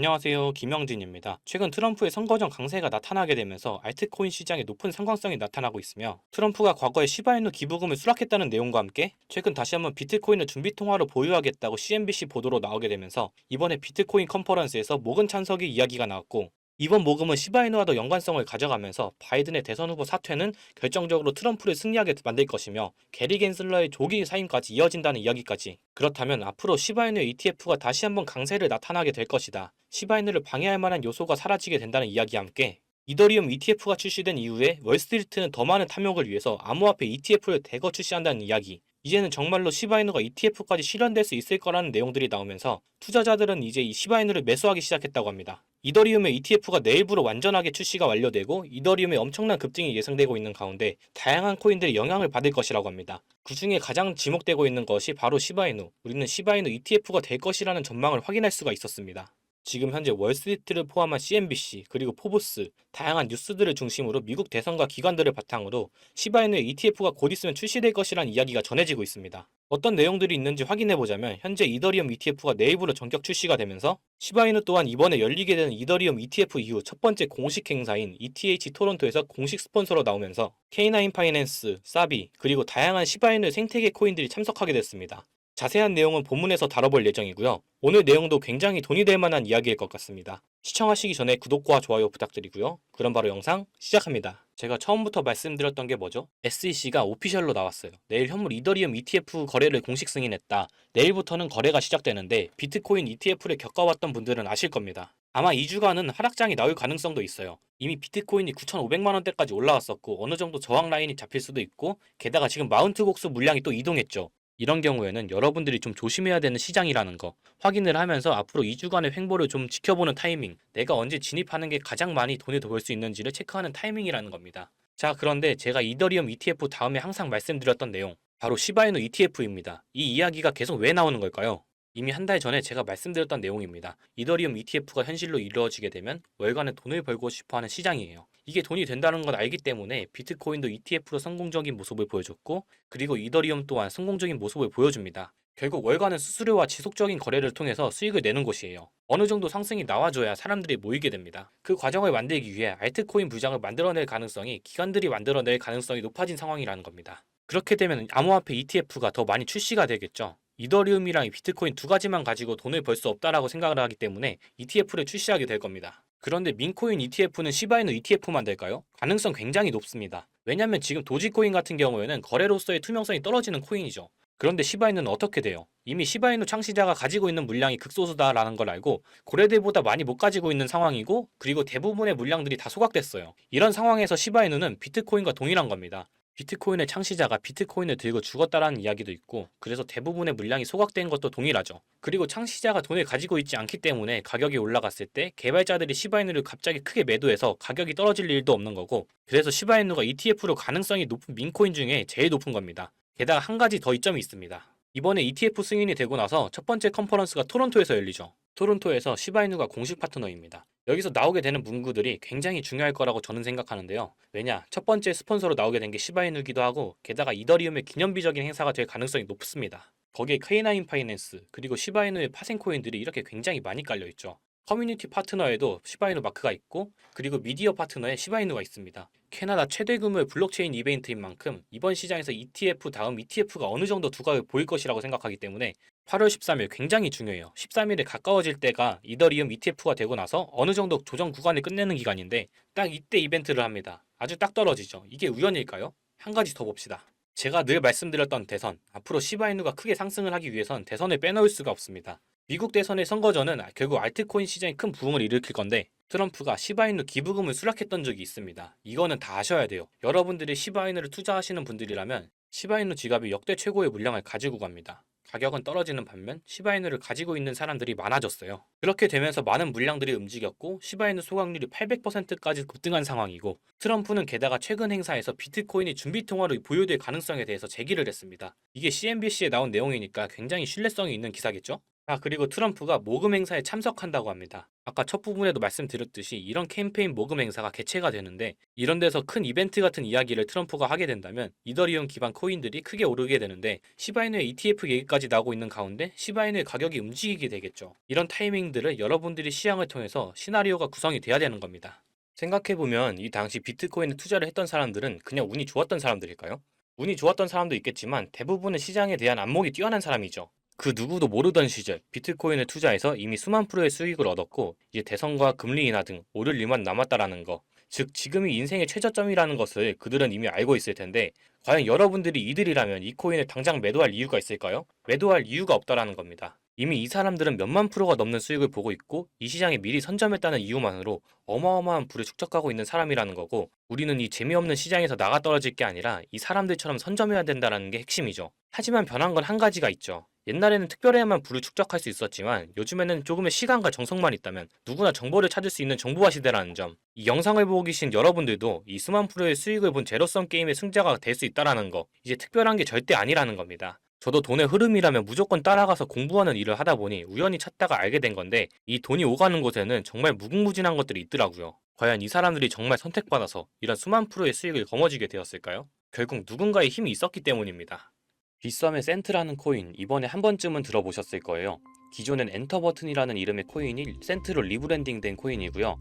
안녕하세요. 김영진입니다. 최근 트럼프의 선거전 강세가 나타나게 되면서 알트코인 시장에 높은 상관성이 나타나고 있으며 트럼프가 과거에 시바이누 기부금을 수락했다는 내용과 함께 최근 다시 한번 비트코인을 준비통화로 보유하겠다고 CNBC 보도로 나오게 되면서 이번에 비트코인 컨퍼런스에서 모근 찬석이 이야기가 나왔고 이번 모금은 시바이누와도 연관성을 가져가면서 바이든의 대선 후보 사퇴는 결정적으로 트럼프를 승리하게 만들 것이며 게리 겐슬러의 조기 사임까지 이어진다는 이야기까지. 그렇다면 앞으로 시바이누 ETF가 다시 한번 강세를 나타나게 될 것이다. 시바이누를 방해할 만한 요소가 사라지게 된다는 이야기와 함께 이더리움 ETF가 출시된 이후에 월스트리트는 더 많은 탐욕을 위해서 암호화폐 ETF를 대거 출시한다는 이야기. 이제는 정말로 시바이누가 ETF까지 실현될 수 있을 거라는 내용들이 나오면서 투자자들은 이제 이 시바이누를 매수하기 시작했다고 합니다. 이더리움의 ETF가 내일부로 완전하게 출시가 완료되고 이더리움의 엄청난 급등이 예상되고 있는 가운데 다양한 코인들이 영향을 받을 것이라고 합니다. 그 중에 가장 지목되고 있는 것이 바로 시바이누. 우리는 시바이누 ETF가 될 것이라는 전망을 확인할 수가 있었습니다. 지금 현재 월스트리트를 포함한 CNBC 그리고 포브스 다양한 뉴스들을 중심으로 미국 대선과 기관들을 바탕으로 시바이누의 ETF가 곧 있으면 출시될 것이라는 이야기가 전해지고 있습니다. 어떤 내용들이 있는지 확인해보자면 현재 이더리움 ETF가 내일부로 전격 출시가 되면서 시바이누 또한 이번에 열리게 되는 이더리움 ETF 이후 첫 번째 공식 행사인 ETH 토론토에서 공식 스폰서로 나오면서 K9 파이낸스, 사비 그리고 다양한 시바이누 생태계 코인들이 참석하게 됐습니다. 자세한 내용은 본문에서 다뤄볼 예정이고요. 오늘 내용도 굉장히 돈이 될 만한 이야기일 것 같습니다. 시청하시기 전에 구독과 좋아요 부탁드리고요. 그럼 바로 영상 시작합니다. 제가 처음부터 말씀드렸던 게 뭐죠? SEC가 오피셜로 나왔어요. 내일 현물 이더리움 ETF 거래를 공식 승인했다. 내일부터는 거래가 시작되는데 비트코인 ETF를 겪어왔던 분들은 아실 겁니다. 아마 2주간은 하락장이 나올 가능성도 있어요. 이미 비트코인이 9,500만 원대까지 올라왔었고 어느 정도 저항 라인이 잡힐 수도 있고 게다가 지금 마운트 곡수 물량이 또 이동했죠. 이런 경우에는 여러분들이 좀 조심해야 되는 시장이라는 거 확인을 하면서 앞으로 2주간의 횡보를 좀 지켜보는 타이밍, 내가 언제 진입하는 게 가장 많이 돈을 더 벌 수 있는지를 체크하는 타이밍이라는 겁니다. 자, 그런데 제가 이더리움 ETF 다음에 항상 말씀드렸던 내용, 바로 시바이누 ETF입니다. 이 이야기가 계속 왜 나오는 걸까요? 이미 한 달 전에 제가 말씀드렸던 내용입니다. 이더리움 ETF가 현실로 이루어지게 되면 월간의 돈을 벌고 싶어하는 시장이에요. 이게 돈이 된다는 걸 알기 때문에 비트코인도 ETF로 성공적인 모습을 보여줬고 그리고 이더리움 또한 성공적인 모습을 보여줍니다. 결국 월간은 수수료와 지속적인 거래를 통해서 수익을 내는 곳이에요. 어느 정도 상승이 나와줘야 사람들이 모이게 됩니다. 그 과정을 만들기 위해 알트코인 부장을 만들어낼 가능성이 기관들이 만들어낼 가능성이 높아진 상황이라는 겁니다. 그렇게 되면 암호화폐 ETF가 더 많이 출시가 되겠죠. 이더리움이랑 비트코인 두 가지만 가지고 돈을 벌 수 없다라고 생각을 하기 때문에 ETF를 출시하게 될 겁니다. 그런데 민코인 ETF는 시바이누 ETF만 될까요? 가능성 굉장히 높습니다. 왜냐면 지금 도지코인 같은 경우에는 거래로서의 투명성이 떨어지는 코인이죠. 그런데 시바이누는 어떻게 돼요? 이미 시바이누 창시자가 가지고 있는 물량이 극소수다라는 걸 알고 고래들보다 많이 못 가지고 있는 상황이고 그리고 대부분의 물량들이 다 소각됐어요. 이런 상황에서 시바이누는 비트코인과 동일한 겁니다. 비트코인의 창시자가 비트코인을 들고 죽었다라는 이야기도 있고 그래서 대부분의 물량이 소각된 것도 동일하죠. 그리고 창시자가 돈을 가지고 있지 않기 때문에 가격이 올라갔을 때 개발자들이 시바이누를 갑자기 크게 매도해서 가격이 떨어질 일도 없는 거고 그래서 시바이누가 ETF로 가능성이 높은 민코인 중에 제일 높은 겁니다. 게다가 한 가지 더 이점이 있습니다. 이번에 ETF 승인이 되고 나서 첫 번째 컨퍼런스가 토론토에서 열리죠. 토론토에서 시바이누가 공식 파트너입니다. 여기서 나오게 되는 문구들이 굉장히 중요할 거라고 저는 생각하는데요. 왜냐? 첫 번째 스폰서로 나오게 된 게 시바이누기도 하고 게다가 이더리움의 기념비적인 행사가 될 가능성이 높습니다. 거기에 K9 파이낸스 그리고 시바이누의 파생 코인들이 이렇게 굉장히 많이 깔려 있죠. 커뮤니티 파트너에도 시바이누 마크가 있고 그리고 미디어 파트너에 시바이누가 있습니다. 캐나다 최대 규모의 블록체인 이벤트인 만큼 이번 시장에서 ETF 다음 ETF가 어느 정도 두각을 보일 것이라고 생각하기 때문에 8월 13일 굉장히 중요해요. 13일에 가까워질 때가 이더리움 ETF가 되고 나서 어느 정도 조정 구간을 끝내는 기간인데 딱 이때 이벤트를 합니다. 아주 딱 떨어지죠. 이게 우연일까요? 한 가지 더 봅시다. 제가 늘 말씀드렸던 대선, 앞으로 시바이누가 크게 상승을 하기 위해선 대선을 빼놓을 수가 없습니다. 미국 대선의 선거전은 결국 알트코인 시장이 큰 부흥을 일으킬 건데 트럼프가 시바이누 기부금을 수락했던 적이 있습니다. 이거는 다 아셔야 돼요. 여러분들이 시바이누를 투자하시는 분들이라면 시바이누 지갑이 역대 최고의 물량을 가지고 갑니다. 가격은 떨어지는 반면 시바이누를 가지고 있는 사람들이 많아졌어요. 그렇게 되면서 많은 물량들이 움직였고 시바이누 소각률이 800%까지 급등한 상황이고 트럼프는 게다가 최근 행사에서 비트코인이 준비통화로 보유될 가능성에 대해서 제기를 했습니다. 이게 CNBC에 나온 내용이니까 굉장히 신뢰성이 있는 기사겠죠? 그리고 트럼프가 모금 행사에 참석한다고 합니다. 아까 첫 부분에도 말씀드렸듯이 이런 캠페인 모금 행사가 개최가 되는데 이런 데서 큰 이벤트 같은 이야기를 트럼프가 하게 된다면 이더리움 기반 코인들이 크게 오르게 되는데 시바이누의 ETF 얘기까지 나오고 있는 가운데 시바이누의 가격이 움직이게 되겠죠. 이런 타이밍들을 여러분들이 시향을 통해서 시나리오가 구성이 돼야 되는 겁니다. 생각해보면 이 당시 비트코인에 투자를 했던 사람들은 그냥 운이 좋았던 사람들일까요? 운이 좋았던 사람도 있겠지만 대부분은 시장에 대한 안목이 뛰어난 사람이죠. 그 누구도 모르던 시절 비트코인을 투자해서 이미 수만 프로의 수익을 얻었고 이제 대선과 금리 인하 등 오를 일만 남았다라는 거. 즉 지금이 인생의 최저점이라는 것을 그들은 이미 알고 있을 텐데 과연 여러분들이 이들이라면 이 코인을 당장 매도할 이유가 있을까요? 매도할 이유가 없다라는 겁니다. 이미 이 사람들은 몇만 프로가 넘는 수익을 보고 있고 이 시장에 미리 선점했다는 이유만으로 어마어마한 부를 축적하고 있는 사람이라는 거고 우리는 이 재미없는 시장에서 나가 떨어질 게 아니라 이 사람들처럼 선점해야 된다는 게 핵심이죠. 하지만 변한 건 한 가지가 있죠. 옛날에는 특별해야만 부를 축적할 수 있었지만 요즘에는 조금의 시간과 정성만 있다면 누구나 정보를 찾을 수 있는 정보화 시대라는 점. 이 영상을 보고 계신 여러분들도 이 수만 프로의 수익을 본 제로섬 게임의 승자가 될 수 있다라는 거. 이제 특별한 게 절대 아니라는 겁니다. 저도 돈의 흐름이라면 무조건 따라가서 공부하는 일을 하다 보니 우연히 찾다가 알게 된 건데 이 돈이 오가는 곳에는 정말 무궁무진한 것들이 있더라고요. 과연 이 사람들이 정말 선택받아서 이런 수만 프로의 수익을 거머쥐게 되었을까요? 결국 누군가의 힘이 있었기 때문입니다. 빗썸의 센트라는 코인 이번에 한 번쯤은 들어보셨을 거예요. 기존엔 엔터 버튼이라는 이름의 코인이 센트로 리브랜딩된 코인이고요.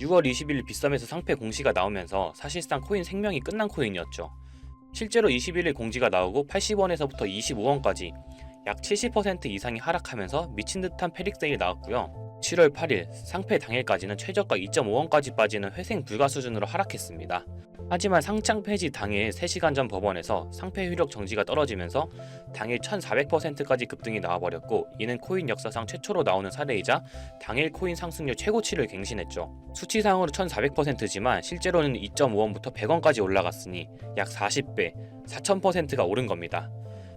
6월 20일 빗썸에서 상패 공시가 나오면서 사실상 코인 생명이 끝난 코인이었죠. 실제로 21일 공지가 나오고 80원에서부터 25원까지 약 70% 이상이 하락하면서 미친 듯한 패닉세일이 나왔고요. 7월 8일 상패 당일까지는 최저가 2.5원까지 빠지는 회생 불가 수준으로 하락했습니다. 하지만 상장 폐지 당일 3시간 전 법원에서 상패 효력 정지가 떨어지면서 당일 1400%까지 급등이 나와버렸고 이는 코인 역사상 최초로 나오는 사례이자 당일 코인 상승률 최고치를 갱신했죠. 수치상으로 1400%지만 실제로는 2.5원부터 100원까지 올라갔으니 약 40배, 4000%가 오른 겁니다.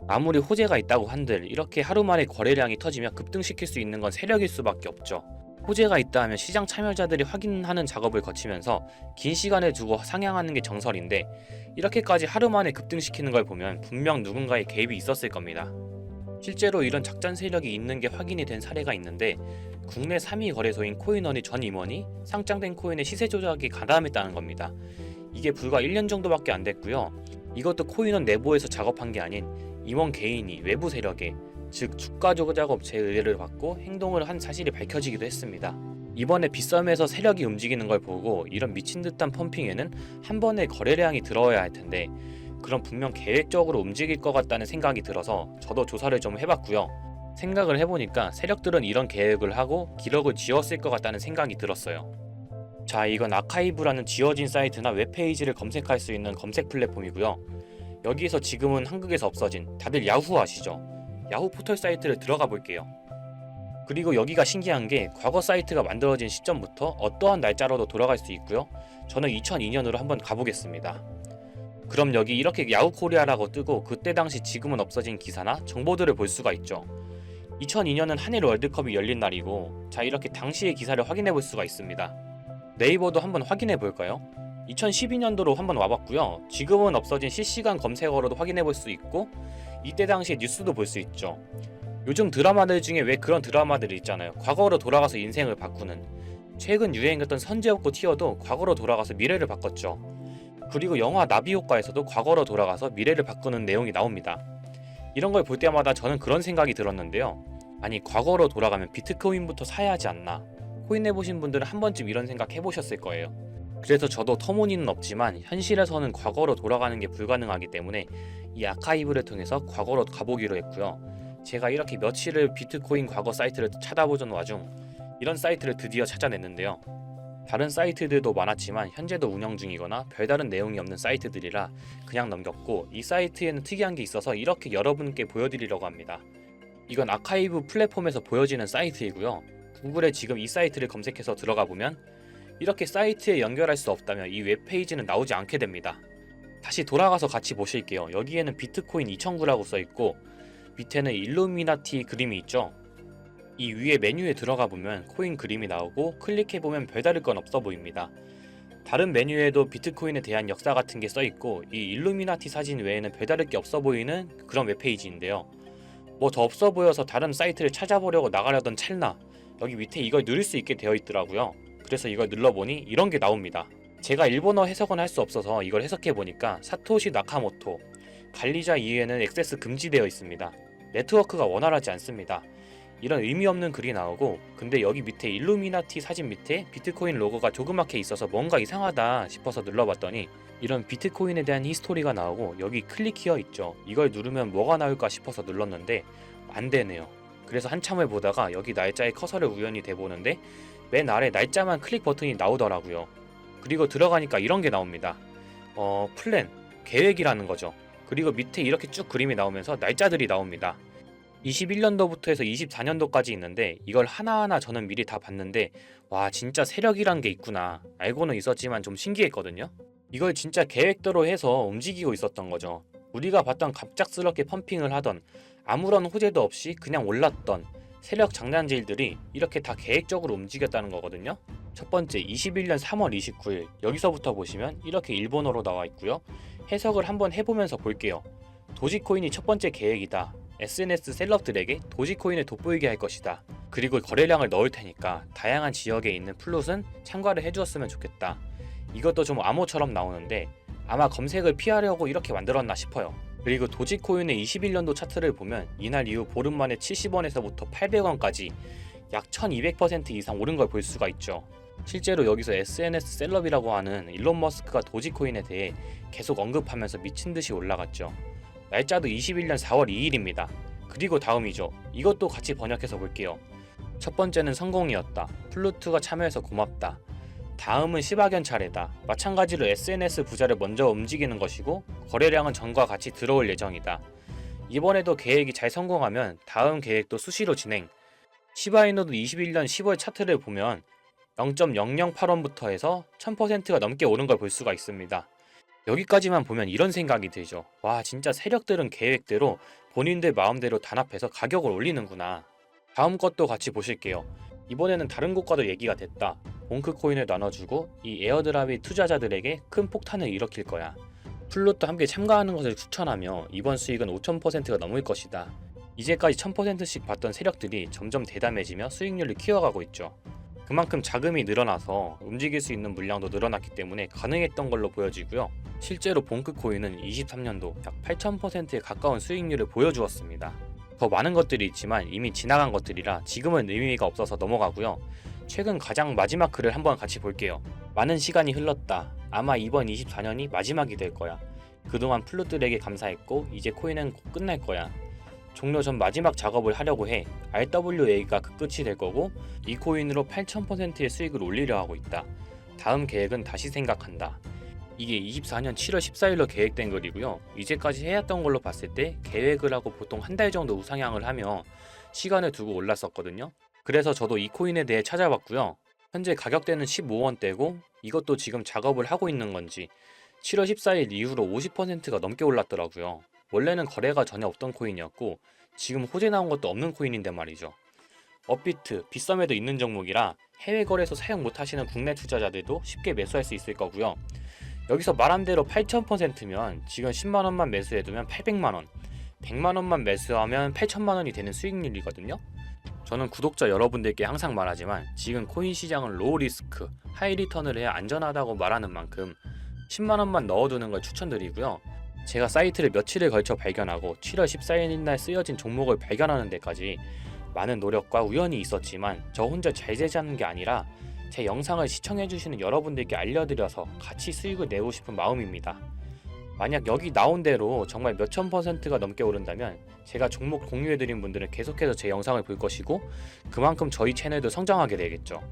아무리 호재가 있다고 한들 이렇게 하루 만에 거래량이 터지며 급등시킬 수 있는 건 세력일 수밖에 없죠. 호재가 있다 하면 시장 참여자들이 확인하는 작업을 거치면서 긴 시간을 두고 상향하는 게 정설인데 이렇게까지 하루 만에 급등시키는 걸 보면 분명 누군가의 개입이 있었을 겁니다. 실제로 이런 작전 세력이 있는 게 확인이 된 사례가 있는데 국내 3위 거래소인 코인원의 전 임원이 상장된 코인의 시세 조작에 가담했다는 겁니다. 이게 불과 1년 정도밖에 안 됐고요. 이것도 코인원 내부에서 작업한 게 아닌 임원 개인이 외부 세력에 즉 주가 조작 업체의 의뢰를 받고 행동을 한 사실이 밝혀지기도 했습니다. 이번에 빗썸에서 세력이 움직이는 걸 보고 이런 미친 듯한 펌핑에는 한 번에 거래량이 들어와야 할 텐데 그럼 분명 계획적으로 움직일 것 같다는 생각이 들어서 저도 조사를 좀 해봤고요. 생각을 해보니까 세력들은 이런 계획을 하고 기록을 지웠을 것 같다는 생각이 들었어요. 자, 이건 아카이브라는 지워진 사이트나 웹페이지를 검색할 수 있는 검색 플랫폼이고요. 여기에서 지금은 한국에서 없어진 다들 야후 아시죠? 야후 포털 사이트를 들어가 볼게요. 그리고 여기가 신기한 게 과거 사이트가 만들어진 시점부터 어떠한 날짜로도 돌아갈 수 있고요. 저는 2002년으로 한번 가보겠습니다. 그럼 여기 이렇게 야후 코리아라고 뜨고 그때 당시 지금은 없어진 기사나 정보들을 볼 수가 있죠. 2002년은 한일 월드컵이 열린 날이고 자 이렇게 당시의 기사를 확인해 볼 수가 있습니다. 네이버도 한번 확인해 볼까요? 2012년도로 한번 와봤고요. 지금은 없어진 실시간 검색어로도 확인해 볼 수 있고 이때 당시의 뉴스도 볼 수 있죠. 요즘 드라마들 중에 왜 그런 드라마들이 있잖아요. 과거로 돌아가서 인생을 바꾸는. 최근 유행했던 선제업고 티어도 과거로 돌아가서 미래를 바꿨죠. 그리고 영화 나비효과에서도 과거로 돌아가서 미래를 바꾸는 내용이 나옵니다. 이런 걸 볼 때마다 저는 그런 생각이 들었는데요. 아니 과거로 돌아가면 비트코인부터 사야 하지 않나. 코인 해보신 분들은 한 번쯤 이런 생각 해보셨을 거예요. 그래서 저도 터무니는 없지만 현실에서는 과거로 돌아가는 게 불가능하기 때문에 이 아카이브를 통해서 과거로 가보기로 했고요. 제가 이렇게 며칠을 비트코인 과거 사이트를 찾아보던 와중 이런 사이트를 드디어 찾아냈는데요. 다른 사이트들도 많았지만 현재도 운영 중이거나 별다른 내용이 없는 사이트들이라 그냥 넘겼고 이 사이트에는 특이한 게 있어서 이렇게 여러분께 보여드리려고 합니다. 이건 아카이브 플랫폼에서 보여지는 사이트이고요. 구글에 지금 이 사이트를 검색해서 들어가 보면 이렇게 사이트에 연결할 수 없다면 이 웹페이지는 나오지 않게 됩니다. 다시 돌아가서 같이 보실게요. 여기에는 비트코인 2009라고 써있고 밑에는 일루미나티 그림이 있죠. 이 위에 메뉴에 들어가 보면 코인 그림이 나오고 클릭해보면 별다를 건 없어 보입니다. 다른 메뉴에도 비트코인에 대한 역사 같은 게 써있고 이 일루미나티 사진 외에는 별다를 게 없어 보이는 그런 웹페이지인데요. 뭐 더 없어 보여서 다른 사이트를 찾아보려고 나가려던 찰나 여기 밑에 이걸 누를 수 있게 되어 있더라고요. 그래서 이걸 눌러보니 이런 게 나옵니다. 제가 일본어 해석은 할 수 없어서 이걸 해석해보니까 사토시 나카모토 관리자 이외에는 액세스 금지되어 있습니다. 네트워크가 원활하지 않습니다. 이런 의미 없는 글이 나오고, 근데 여기 밑에 일루미나티 사진 밑에 비트코인 로고가 조그맣게 있어서 뭔가 이상하다 싶어서 눌러봤더니 이런 비트코인에 대한 히스토리가 나오고 여기 클릭 히어 있죠. 이걸 누르면 뭐가 나올까 싶어서 눌렀는데 안 되네요. 그래서 한참을 보다가 여기 날짜에 커서를 우연히 대보는데 맨 아래 날짜만 클릭 버튼이 나오더라고요. 그리고 들어가니까 이런 게 나옵니다. 플랜, 계획이라는 거죠. 그리고 밑에 이렇게 쭉 그림이 나오면서 날짜들이 나옵니다. 21년도부터 해서 24년도까지 있는데 이걸 하나하나 저는 미리 다 봤는데 와 진짜 세력이란 게 있구나 알고는 있었지만 좀 신기했거든요. 이걸 진짜 계획대로 해서 움직이고 있었던 거죠. 우리가 봤던 갑작스럽게 펌핑을 하던 아무런 호재도 없이 그냥 올랐던 세력 장난질들이 이렇게 다 계획적으로 움직였다는 거거든요. 첫 번째 21년 3월 29일 여기서부터 보시면 이렇게 일본어로 나와 있고요. 해석을 한번 해보면서 볼게요. 도지코인이 첫 번째 계획이다. SNS 셀럽들에게 도지코인을 돋보이게 할 것이다. 그리고 거래량을 넣을 테니까 다양한 지역에 있는 플롯은 참가를 해주었으면 좋겠다. 이것도 좀 암호처럼 나오는데 아마 검색을 피하려고 이렇게 만들었나 싶어요. 그리고 도지코인의 21년도 차트를 보면 이날 이후 보름 만에 70원에서부터 800원까지 약 1200% 이상 오른 걸 볼 수가 있죠. 실제로 여기서 SNS 셀럽이라고 하는 일론 머스크가 도지코인에 대해 계속 언급하면서 미친듯이 올라갔죠. 날짜도 21년 4월 2일입니다. 그리고 다음이죠. 이것도 같이 번역해서 볼게요. 첫 번째는 성공이었다. 플루트가 참여해서 고맙다. 다음은 시바견 차례다. 마찬가지로 SNS 부자를 먼저 움직이는 것이고 거래량은 전과 같이 들어올 예정이다. 이번에도 계획이 잘 성공하면 다음 계획도 수시로 진행. 시바이노도 21년 10월 차트를 보면 0.008원부터 해서 1000%가 넘게 오른 걸 볼 수가 있습니다. 여기까지만 보면 이런 생각이 들죠. 와 진짜 세력들은 계획대로 본인들 마음대로 단합해서 가격을 올리는구나. 다음 것도 같이 보실게요. 이번에는 다른 곳과도 얘기가 됐다. 봉크코인을 나눠주고 이 에어드랍이 투자자들에게 큰 폭탄을 일으킬 거야. 플롯도 함께 참가하는 것을 추천하며 이번 수익은 5000%가 넘을 것이다. 이제까지 1000%씩 받던 세력들이 점점 대담해지며 수익률을 키워가고 있죠. 그만큼 자금이 늘어나서 움직일 수 있는 물량도 늘어났기 때문에 가능했던 걸로 보여지고요. 실제로 봉크코인은 23년도 약 8000%에 가까운 수익률을 보여주었습니다. 더 많은 것들이 있지만 이미 지나간 것들이라 지금은 의미가 없어서 넘어가고요. 최근 가장 마지막 글을 한번 같이 볼게요. 많은 시간이 흘렀다. 아마 이번 24년이 마지막이 될 거야. 그동안 플룻들에게 감사했고 이제 코인은 곧 끝날 거야. 종료 전 마지막 작업을 하려고 해. RWA가 그 끝이 될 거고 이 코인으로 8000%의 수익을 올리려 하고 있다. 다음 계획은 다시 생각한다. 이게 24년 7월 14일로 계획된 글이고요. 이제까지 해왔던 걸로 봤을 때 계획을 하고 보통 한 달 정도 우상향을 하며 시간을 두고 올랐었거든요. 그래서 저도 이 코인에 대해 찾아봤고요. 현재 가격대는 15원대고 이것도 지금 작업을 하고 있는 건지 7월 14일 이후로 50%가 넘게 올랐더라고요. 원래는 거래가 전혀 없던 코인이었고 지금 호재 나온 것도 없는 코인인데 말이죠. 업비트, 빗썸에도 있는 종목이라 해외 거래소 사용 못하시는 국내 투자자들도 쉽게 매수할 수 있을 거고요. 여기서 말한 대로 8000%면 지금 10만원만 매수해두면 800만원, 100만원만 매수하면 8천만원이 되는 수익률이거든요. 저는 구독자 여러분들께 항상 말하지만 지금 코인 시장은 로우 리스크, 하이 리턴을 해야 안전하다고 말하는 만큼 10만원만 넣어두는 걸 추천드리고요. 제가 사이트를 며칠을 걸쳐 발견하고 7월 14일인 날 쓰여진 종목을 발견하는 데까지 많은 노력과 우연이 있었지만 저 혼자 잘 되자는 게 아니라 제 영상을 시청해주시는 여러분들께 알려드려서 같이 수익을 내고 싶은 마음입니다. 만약 여기 나온 대로 정말 몇천 %가 넘게 오른다면 제가 종목 공유해드린 분들은 계속해서 제 영상을 볼 것이고 그만큼 저희 채널도 성장하게 되겠죠.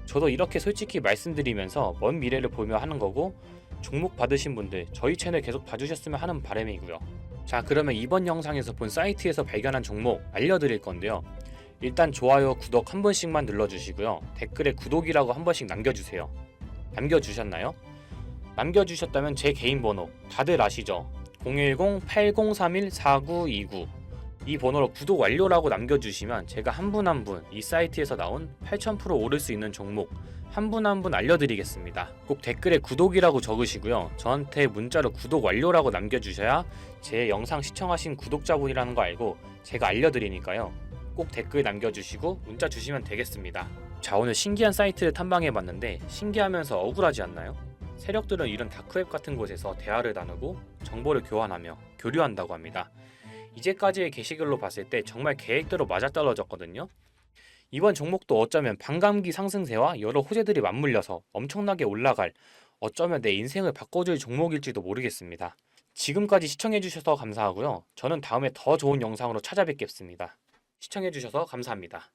저도 이렇게 솔직히 말씀드리면서 먼 미래를 보며 하는 거고 종목 받으신 분들 저희 채널 계속 봐주셨으면 하는 바람이고요. 자 그러면 이번 영상에서 본 사이트에서 발견한 종목 알려드릴 건데요. 일단 좋아요, 구독 한 번씩만 눌러주시고요. 댓글에 구독이라고 한 번씩 남겨주세요. 남겨주셨나요? 남겨주셨다면 제 개인 번호 다들 아시죠? 010-8031-4929 이 번호로 구독 완료라고 남겨주시면 제가 한 분 한 분 이 사이트에서 나온 8000% 오를 수 있는 종목 한 분 한 분 알려드리겠습니다. 꼭 댓글에 구독이라고 적으시고요. 저한테 문자로 구독 완료라고 남겨주셔야 제 영상 시청하신 구독자분이라는 거 알고 제가 알려드리니까요. 꼭 댓글 남겨주시고 문자 주시면 되겠습니다. 자, 오늘 신기한 사이트를 탐방해봤는데 신기하면서 억울하지 않나요? 세력들은 이런 다크웹 같은 곳에서 대화를 나누고 정보를 교환하며 교류한다고 합니다. 이제까지의 게시글로 봤을 때 정말 계획대로 맞아떨어졌거든요. 이번 종목도 어쩌면 반감기 상승세와 여러 호재들이 맞물려서 엄청나게 올라갈, 어쩌면 내 인생을 바꿔줄 종목일지도 모르겠습니다. 지금까지 시청해주셔서 감사하고요. 저는 다음에 더 좋은 영상으로 찾아뵙겠습니다. 시청해주셔서 감사합니다.